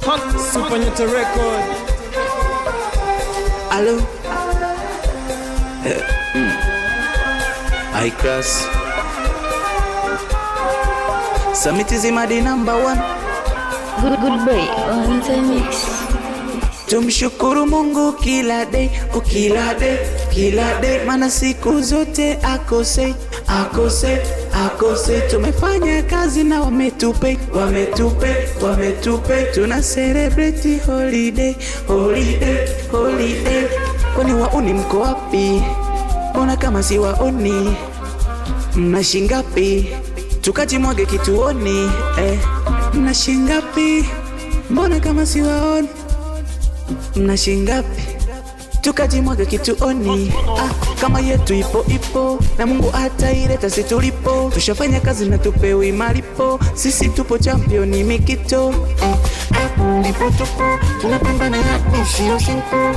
Super Nyota Record. Allo? High class. Summit is the number one. Good boy on the mix. Tumshukuru Mungu kila day, kila day, mana siku zote akose. Tumefanya kazi na wametupe, tuna celebrate holiday. Kwani wauni mko wapi? Mbona kama si waoni? Mnashingapi? Tukajimwage kituoni, mnashingapi? Mbona kama si waoni? Mnashingapi? Tukajimwaga kituoni. Kama yetu ipo na Mungu ataileta si tulipo. Tushafanya kazi na tupewi malipo. Sisi tupo championi mikito. Ndipo tupo tunapambana na sio simple.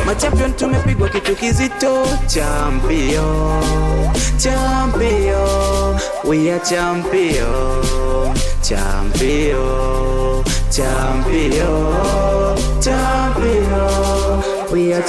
Machampion tumepigwa kitu kizito. Champion, we are champion. We are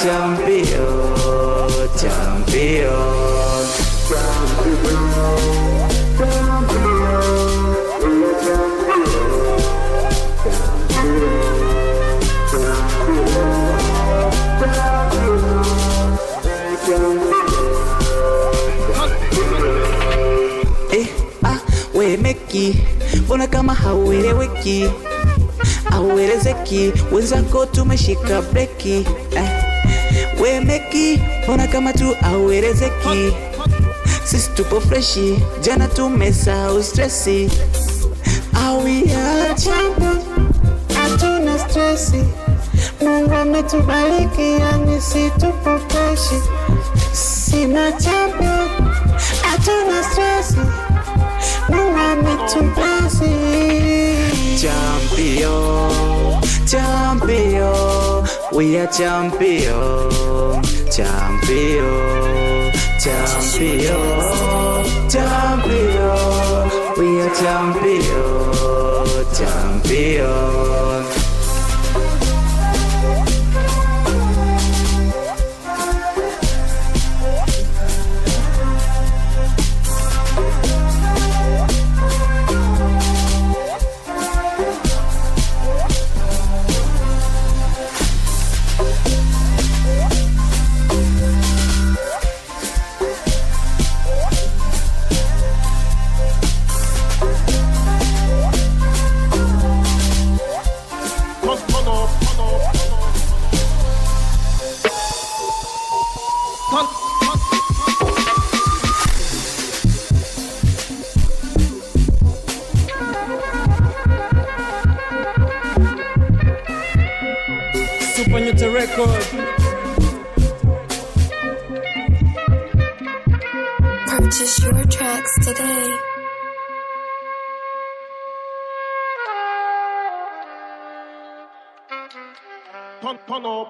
we meki, mbona kama haueleweki, hauelezeki, wenzako tumeshika breki. We meki, mbona kama tu hauelezeki, sisi tupo freshi, jana tumesahau stressi. We are champion, hatuna stressi, Mungu ametubariki, yani si tupo freshi. Sina champion, hatuna stressi, Mungu ametubariki. Champion, we are champion. We are champion. Super Nyota Record. Purchase your tracks today. Pun up.